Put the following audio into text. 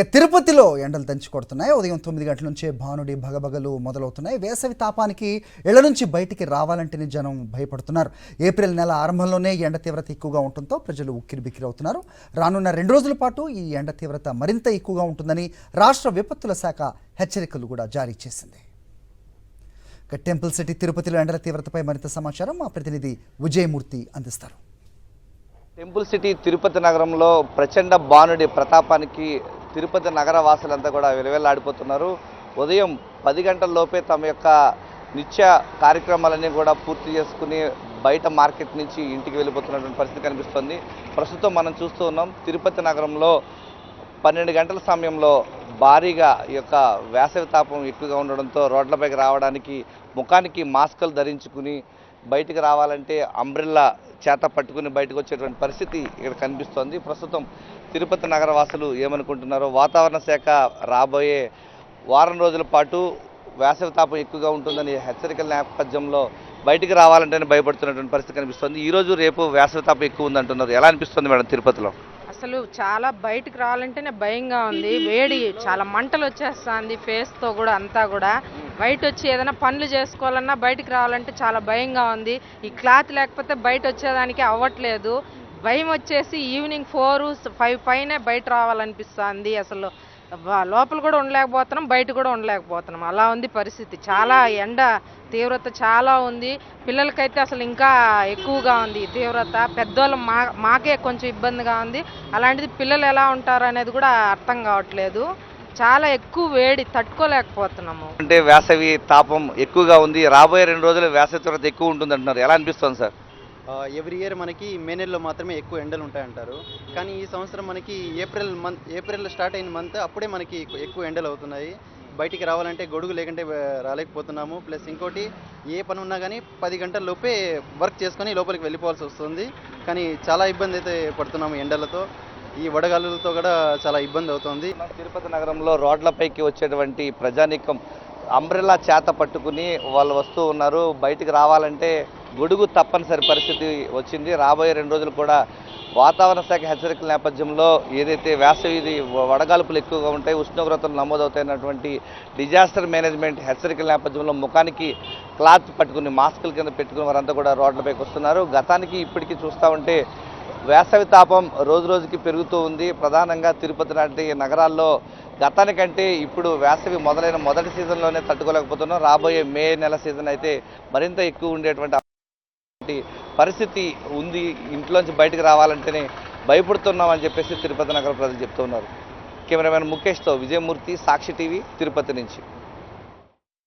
ఇక తిరుపతిలో ఎండలు దంచి కొడుతున్నాయి. ఉదయం 9 గంటల నుంచే భానుడి భగభగలు మొదలవుతున్నాయి. వేసవి తాపానికి ఇళ్ల నుంచి బయటికి రావాలంటేనే జనం భయపడుతున్నారు. ఏప్రిల్ నెల ఆరంభంలోనే ఎండ తీవ్రత ఎక్కువగా ఉండటంతో ప్రజలు ఉక్కిరిబిక్కిరి అవుతున్నారు. రానున్న 2 రోజుల పాటు ఈ ఎండ తీవ్రత మరింత ఎక్కువగా ఉంటుందని రాష్ట్ర విపత్తుల శాఖ హెచ్చరికలు కూడా జారీ చేసింది. ఇక టెంపుల్ సిటీ తిరుపతిలో ఎండల తీవ్రతపై మరింత సమాచారం మా ప్రతినిధి విజయమూర్తి అందిస్తారు. టెంపుల్ సిటీ తిరుపతి నగరంలో ప్రచండ భానుడి ప్రతాపానికి తిరుపతి నగర వాసులంతా కూడా విలవిల్లాడిపోతున్నారు. ఉదయం 10 గంటల లోపే తమ యొక్క నిత్య కార్యక్రమాలన్నీ కూడా పూర్తి చేసుకుని బయట మార్కెట్ నుంచి ఇంటికి వెళ్ళిపోతున్నటువంటి పరిస్థితి కనిపిస్తుంది. ప్రస్తుతం మనం చూస్తూ ఉన్నాం తిరుపతి నగరంలో 12 గంటల సమయంలో భారీగా ఈ యొక్క వేసవి తాపం ఎక్కువగా ఉండడంతో రోడ్లపైకి రావడానికి ముఖానికి మాస్కులు ధరించుకుని బయటికి రావాలంటే అంబ్రెల్లా చేత పట్టుకుని బయటకు వచ్చేటువంటి పరిస్థితి ఇక్కడ కనిపిస్తోంది. ప్రస్తుతం తిరుపతి నగర వాసులు ఏమనుకుంటున్నారో, వాతావరణ శాఖ రాబోయే వారం రోజుల పాటు వేసవి తాపం ఎక్కువగా ఉంటుందని హెచ్చరికల నేపథ్యంలో బయటికి రావాలంటేనే భయపడుతున్నటువంటి పరిస్థితి కనిపిస్తుంది. ఈరోజు రేపు వేసవి తాపం ఎక్కువ ఉందంటున్నారు. ఎలా అనిపిస్తుంది మేడం తిరుపతిలో? అసలు చాలా బయటకు రావాలంటేనే భయంగా ఉంది. వేడి చాలా మంటలు వచ్చేస్తుంది ఫేస్తో కూడా అంతా కూడా. బయట వచ్చి ఏదైనా పనులు చేసుకోవాలన్నా బయటకు రావాలంటే చాలా భయంగా ఉంది. ఈ క్లాత్ లేకపోతే బయట వచ్చేదానికి అవ్వట్లేదు. భయం వచ్చేసి ఈవినింగ్ 4-5 పైనే బయట రావాలనిపిస్తుంది. అసలు లోపల కూడా ఉండలేకపోతున్నాం, బయట కూడా ఉండలేకపోతున్నాం. అలా ఉంది పరిస్థితి. చాలా ఎండ తీవ్రత చాలా ఉంది. పిల్లలకైతే అసలు ఇంకా ఎక్కువగా ఉంది తీవ్రత. పెద్దవాళ్ళు మాకే కొంచెం ఇబ్బందిగా ఉంది. అలాంటిది పిల్లలు ఎలా ఉంటారు అనేది కూడా అర్థం కావట్లేదు. చాలా ఎక్కువ వేడి తట్టుకోలేకపోతున్నాము. అంటే వేసవి తాపం ఎక్కువగా ఉంది. రాబోయే 2 రోజులు వేసవి తీవ్రత ఎక్కువ ఉంటుంది అంటున్నారు. ఎలా అనిపిస్తుంది సార్? ఎవ్రీ ఇయర్ మనకి మే నెలలో మాత్రమే ఎక్కువ ఎండలు ఉంటాయంటారు. కానీ ఈ సంవత్సరం మనకి ఏప్రిల్ స్టార్ట్ అయిన మంత్ అప్పుడే మనకి ఎక్కువ ఎండలు అవుతున్నాయి. బయటికి రావాలంటే గొడుగు లేకుంటే రాలేకపోతున్నాము. ప్లస్ ఇంకోటి, ఏ పని ఉన్నా కానీ 10 గంటల లోపే వర్క్ చేసుకొని లోపలికి వెళ్ళిపోవాల్సి వస్తుంది. కానీ చాలా ఇబ్బంది అయితే పడుతున్నాము ఎండలతో. ఈ వడగాలులతో కూడా చాలా ఇబ్బంది అవుతుంది. తిరుపతి నగరంలో రోడ్లపైకి వచ్చేటువంటి ప్రజానీకం అంబ్రెల్లా చేత పట్టుకుని వాళ్ళు వస్తూ ఉన్నారు. బయటికి రావాలంటే గొడుగు తప్పనిసరి పరిస్థితి వచ్చింది. రాబోయే 2 రోజులు కూడా వాతావరణ శాఖ హెచ్చరికల నేపథ్యంలో ఏదైతే వేసవి వడగాల్పులు ఎక్కువగా ఉంటాయి, ఉష్ణోగ్రతలు నమోదవుతాయన్నటువంటి డిజాస్టర్ మేనేజ్మెంట్ హెచ్చరికల నేపథ్యంలో ముఖానికి క్లాత్ పట్టుకుని మాస్కుల కింద పెట్టుకుని వారంతా కూడా రోడ్లపైకి వస్తున్నారు. గతానికి ఇప్పటికీ చూస్తూ ఉంటే వేసవి తాపం రోజు రోజుకి పెరుగుతూ ఉంది. ప్రధానంగా తిరుపతి లాంటి నగరాల్లో గతానికంటే ఇప్పుడు వేసవి మొదలైన మొదటి సీజన్లోనే తట్టుకోలేకపోతున్నాం. రాబోయే మే నెల సీజన్ అయితే మరింత ఎక్కువ ఉండేటువంటి పరిస్థితి ఉంది. ఇంట్లోంచి బయటకు రావాలంటేనే భయపడుతున్నామని చెప్పేసి తిరుపతి నగర ప్రజలు చెప్తున్నారు. కెమెరామెన్ ముఖేష్తో విజయమూర్తి, సాక్షి టీవీ, తిరుపతి నుంచి.